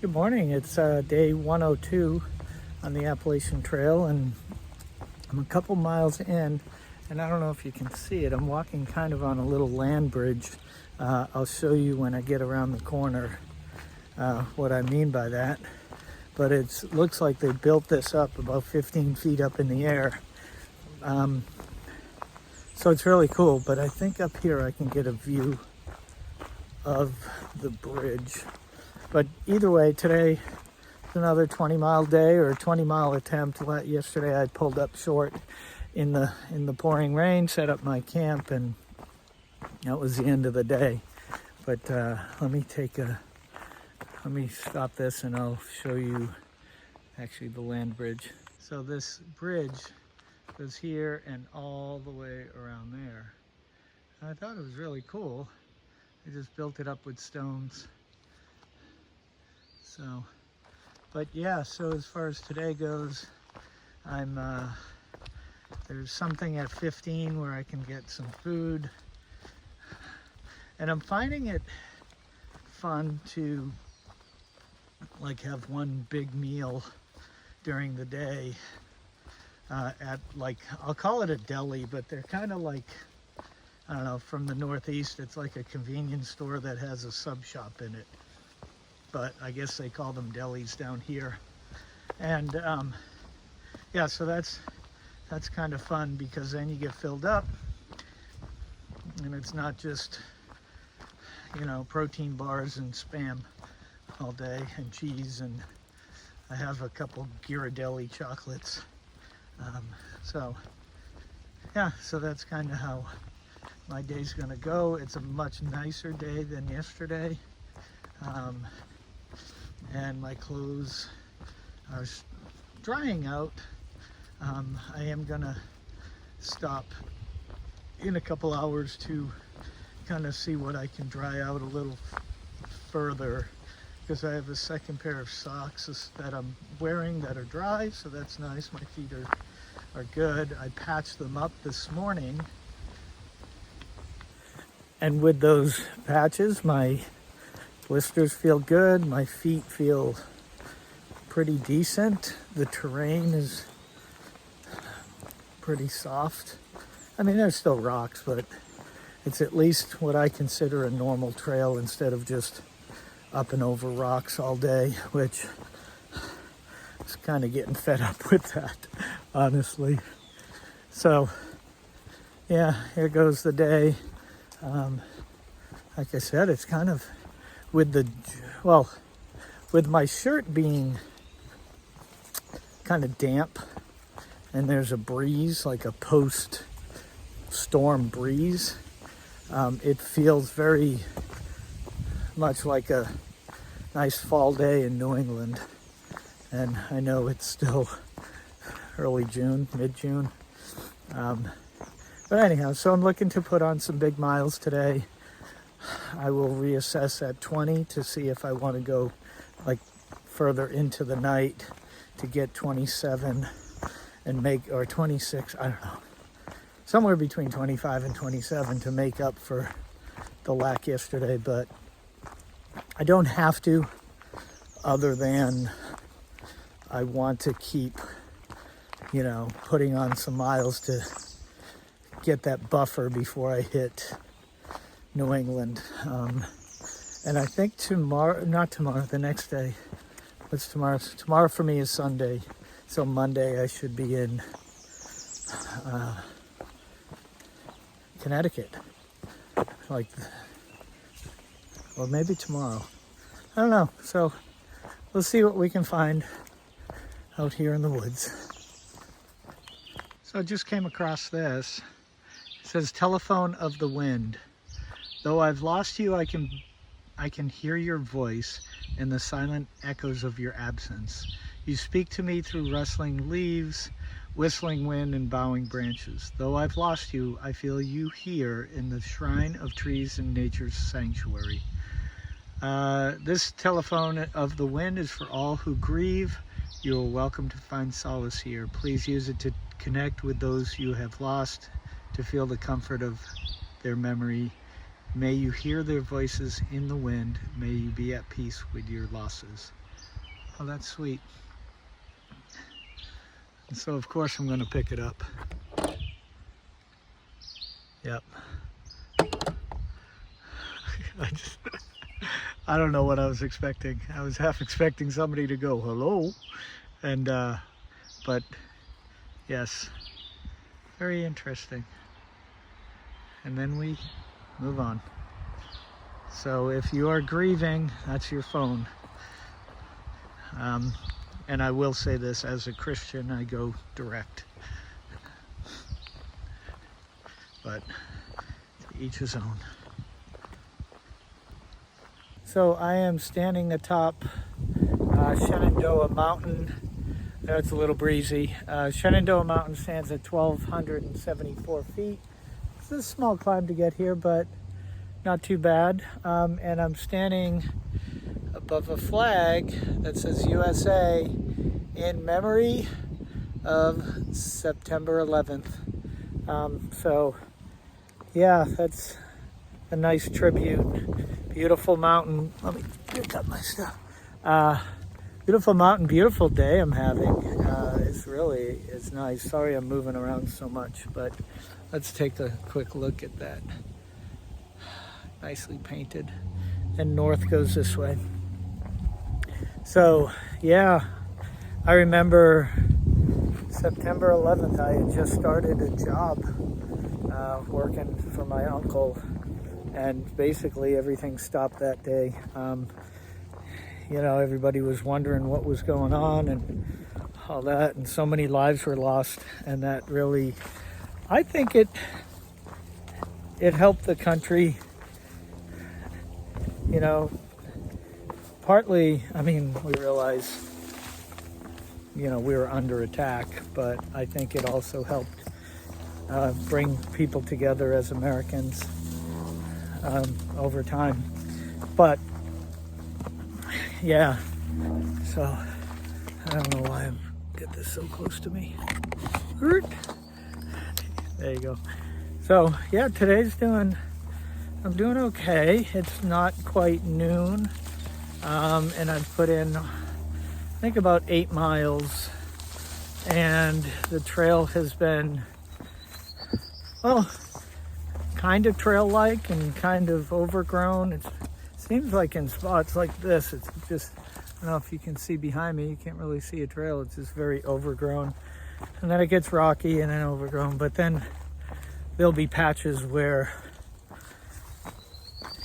Good morning. It's day 102 on the Appalachian Trail, and I'm a couple miles in, and I don't know if you can see it. I'm walking kind of on a little land bridge. I'll show you when I get around the corner what I mean by that. But it looks like they built this up about 15 feet up in the air. So it's really cool, but I think up here I can get a view of the bridge. But either way, today is another 20-mile day or 20-mile attempt. Yesterday I pulled up short in the pouring rain, set up my camp, and that was the end of the day. But let me stop this and I'll show you actually the land bridge. So this bridge goes here and all the way around there. I thought it was really cool. They just built it up with stones. So, but yeah, so as far as today goes, there's something at 15 where I can get some food. And I'm finding it fun to like have one big meal during the day at, like, I'll call it a deli, but they're kind of like, I don't know, from the Northeast, it's like a convenience store that has a sub shop in it. But I guess they call them delis down here. And yeah, so that's kind of fun because then you get filled up and it's not just, you know, protein bars and Spam all day and cheese, and I have a couple Ghirardelli chocolates. So yeah, so that's kind of how my day's gonna go. It's a much nicer day than yesterday. And my clothes are drying out. I am gonna stop in a couple hours to kind of see what I can dry out a little further, because I have a second pair of socks that I'm wearing that are dry, so that's nice. My feet are good. I patched them up this morning, and with those patches, my blisters feel good. My feet feel pretty decent. The terrain is pretty soft. I mean, there's still rocks, but it's at least what I consider a normal trail instead of just up and over rocks all day, which is kind of getting fed up with that, honestly. So yeah, here goes the day. Like I said, it's kind of with my shirt being kind of damp and there's a breeze, like a post-storm breeze, it feels very much like a nice fall day in New England. And I know it's still early June, mid-June. But anyhow, so I'm looking to put on some big miles today. I will reassess at 20 to see if I want to go like further into the night to get 27 and or 26, I don't know, somewhere between 25 and 27 to make up for the lack yesterday. But I don't have to, other than I want to keep, you know, putting on some miles to get that buffer before I hit New England. And I think the next day, what's tomorrow? Tomorrow for me is Sunday, so Monday I should be in Connecticut, like, or maybe tomorrow, I don't know. So we'll see what we can find out here in the woods. So I just came across this. It says, telephone of the wind. Though I've lost you, I can hear your voice in the silent echoes of your absence. You speak to me through rustling leaves, whistling wind, and bowing branches. Though I've lost you, I feel you here in the shrine of trees and nature's sanctuary. This telephone of the wind is for all who grieve. You are welcome to find solace here. Please use it to connect with those you have lost, to feel the comfort of their memory. May you hear their voices in the wind. May you be at peace with your losses. Oh, that's sweet. And so of course I'm going to pick it up. Yep. I don't know what I was expecting. I was half expecting somebody to go hello, and but yes, very interesting. And then we move on. So if you are grieving, that's your phone. And I will say this, as a Christian, I go direct. But to each his own. So I am standing atop Shenandoah Mountain. It's a little breezy. Shenandoah Mountain stands at 1,274 feet. It's a small climb to get here, but not too bad. And I'm standing above a flag that says USA in memory of September 11th. So yeah, that's a nice tribute. Beautiful mountain. Let me pick up my stuff. Beautiful mountain, beautiful day I'm having. It's nice. Sorry I'm moving around so much, but let's take a quick look at that. Nicely painted. And north goes this way. So yeah, I remember September 11th, I had just started a job working for my uncle, and basically everything stopped that day. You know, everybody was wondering what was going on and all that, and so many lives were lost, and that really, I think it helped the country, you know, partly. I mean, we realized, you know, we were under attack, but I think it also helped bring people together as Americans over time. But yeah, so I don't know why I'm get this so close to me. There you go. So yeah, I'm doing okay. It's not quite noon, and I've put in, I think, about 8 miles, and the trail has been, well, kind of trail-like and kind of overgrown. It seems like in spots like this, it's just, I don't know if you can see behind me, you can't really see a trail. It's just very overgrown, and then it gets rocky and then overgrown, but then there'll be patches where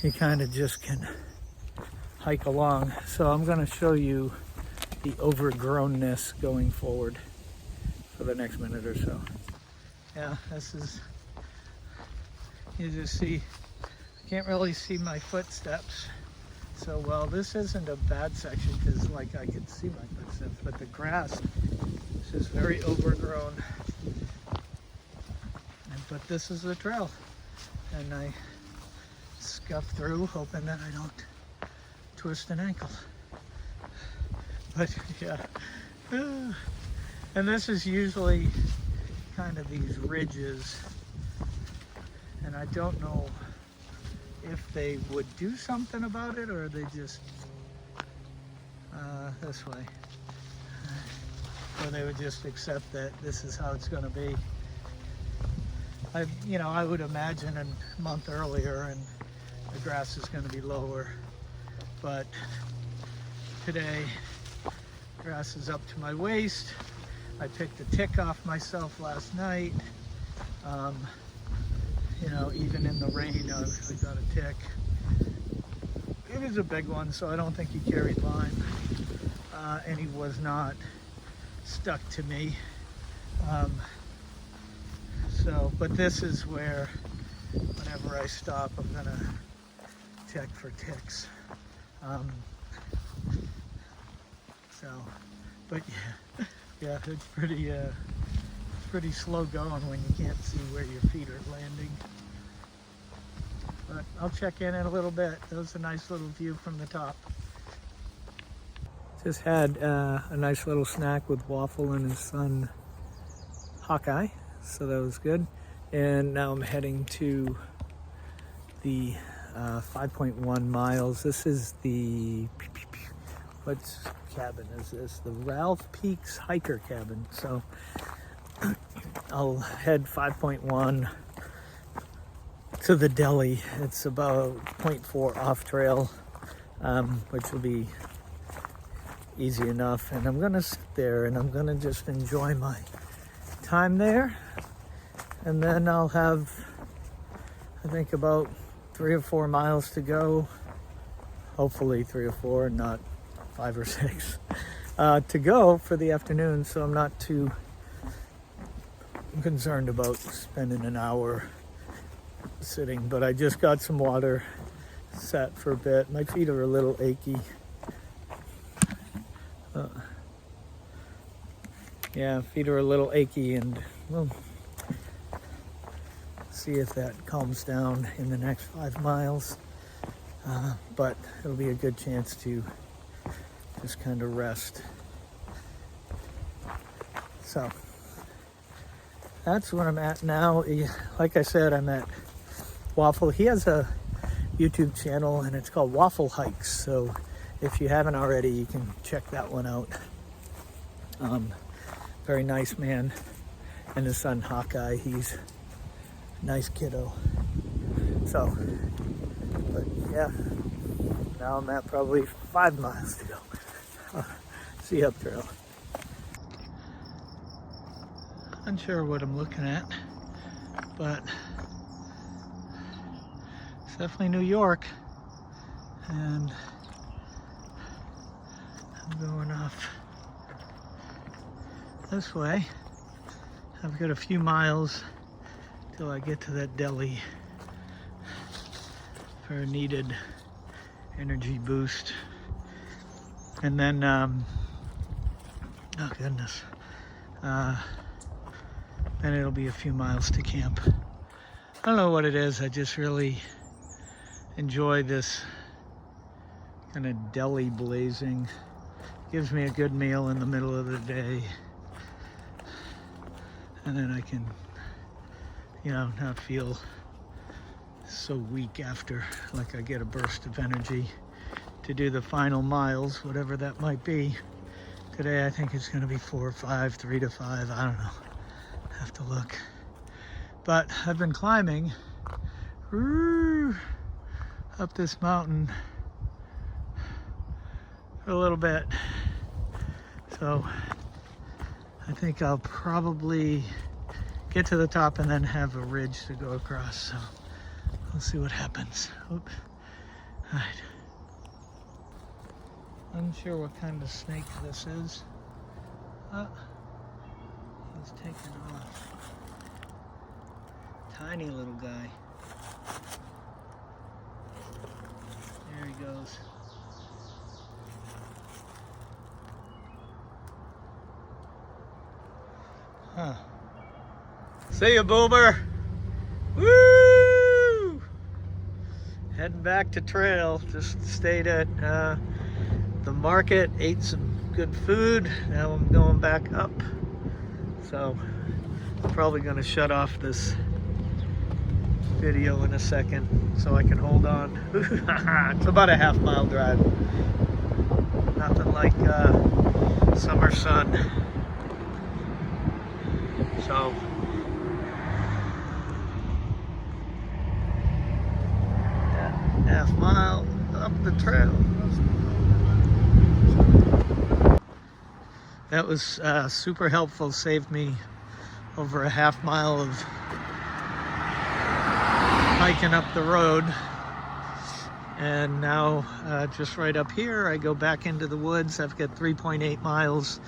you kind of just can hike along. So I'm going to show you the overgrownness going forward for the next minute or so. Yeah, this is, you just see, I can't really see my footsteps so well. This isn't a bad section because, like, I can see my footsteps, but the grass is just very overgrown. But this is the trail, and I scuff through hoping that I don't twist an ankle. But yeah, and this is usually kind of these ridges, and I don't know if they would do something about it or they just this way, or they would just accept that this is how it's going to be. I would imagine a month earlier and the grass is going to be lower, but today grass is up to my waist. I picked a tick off myself last night. Even in the rain, I got a tick. It was a big one, so I don't think he carried Lyme, and he was not stuck to me. But this is where, whenever I stop, I'm gonna check for ticks. But yeah, it's pretty slow going when you can't see where your feet are landing. But I'll check in a little bit. That was a nice little view from the top. Just had a nice little snack with Waffle and his son Hawkeye, so that was good. And now I'm heading to the 5.1 miles. This is the What cabin is this? The Ralph Peaks Hiker Cabin. So I'll head 5.1 to the deli. It's about 0.4 off trail, which will be easy enough. And I'm gonna sit there and I'm gonna just enjoy my time there. And then I'll have, I think, about 3 or 4 miles to go. Hopefully 3 or 4, not 5 or 6, to go for the afternoon. So I'm not too concerned about spending an hour sitting, but I just got some water, sat for a bit. My feet are a little achy. Yeah, feet are a little achy, and we'll see if that calms down in the next 5 miles. But it'll be a good chance to just kind of rest. So that's where I'm at now. Like I said, I'm at Waffle. He has a YouTube channel and it's called Waffle Hikes. So if you haven't already, you can check that one out. Very nice man. And his son Hawkeye, he's a nice kiddo. So, but yeah, now I'm at probably 5 miles to go. See up trail. Unsure what I'm looking at, but it's definitely New York, and I'm going off this way. I've got a few miles till I get to that deli for a needed energy boost. And then, oh goodness, then it'll be a few miles to camp. I don't know what it is, I just really enjoy this kind of deli blazing. Gives me a good meal in the middle of the day. And then I can, not feel so weak after, like I get a burst of energy to do the final miles, whatever that might be. Today I think it's gonna be 4 or 5, 3 to 5, I don't know. Have to look. But I've been climbing up this mountain for a little bit. So I think I'll probably get to the top and then have a ridge to go across. So we'll see what happens. Oops. All right. Unsure what kind of snake this is. He's taking off. Tiny little guy. There he goes. Huh. See ya, Boomer. Woo! Heading back to trail. Just stayed at the market, ate some good food. Now I'm going back up. So I'm probably going to shut off this video in a second so I can hold on. It's about a half-mile drive. Nothing like summer sun. So half-mile up the trail. That was super helpful. Saved me over a half-mile of hiking up the road. And now just right up here, I go back into the woods. I've got 3.8 miles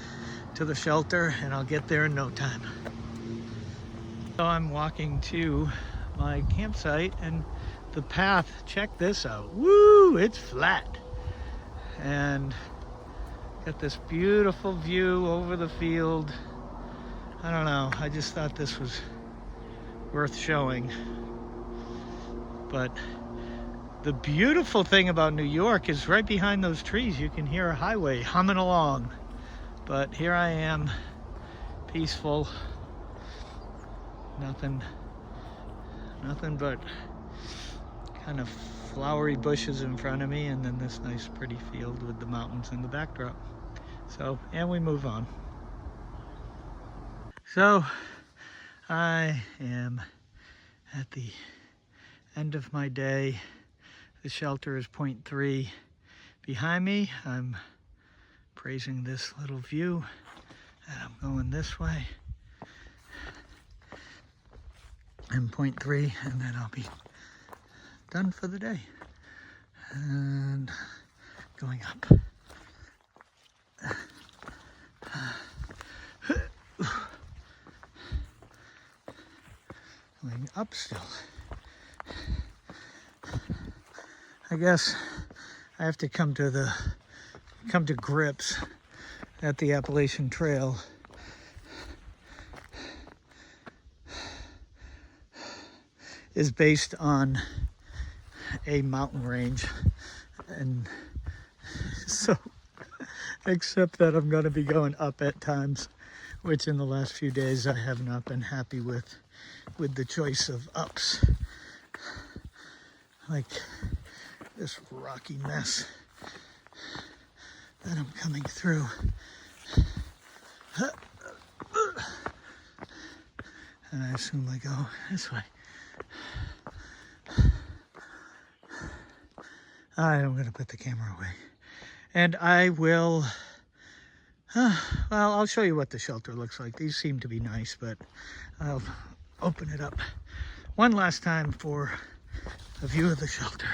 to the shelter, and I'll get there in no time. So I'm walking to my campsite, and the path, check this out. Woo, it's flat. And got this beautiful view over the field. I don't know, I just thought this was worth showing. But the beautiful thing about New York is right behind those trees, you can hear a highway humming along. But here I am, peaceful. Nothing but kind of flowery bushes in front of me, and then this nice pretty field with the mountains in the backdrop. So, and we move on. So, I am at the end of my day. The shelter is 0.3 behind me. I'm praising this little view, and I'm going this way. And 0.3, and then I'll be done for the day. And going up. Going up still. I guess I have to come to grips at the Appalachian Trail is based on a mountain range, and so except that I'm going to be going up at times, which in the last few days I have not been happy with the choice of ups, like this rocky mess that I'm coming through. And I assume I go this way. I'm going to put the camera away. And I will, well, I'll show you what the shelter looks like. These seem to be nice, but I'll open it up one last time for a view of the shelter,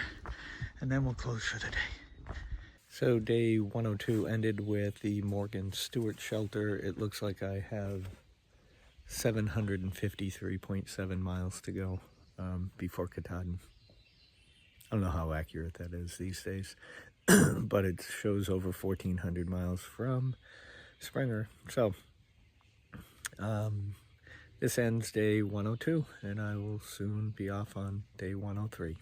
and then we'll close for the day. So day 102 ended with the Morgan Stewart shelter. It looks like I have 753.7 miles to go before Katahdin. I don't know how accurate that is these days, but it shows over 1,400 miles from Springer. So this ends day 102, and I will soon be off on day 103.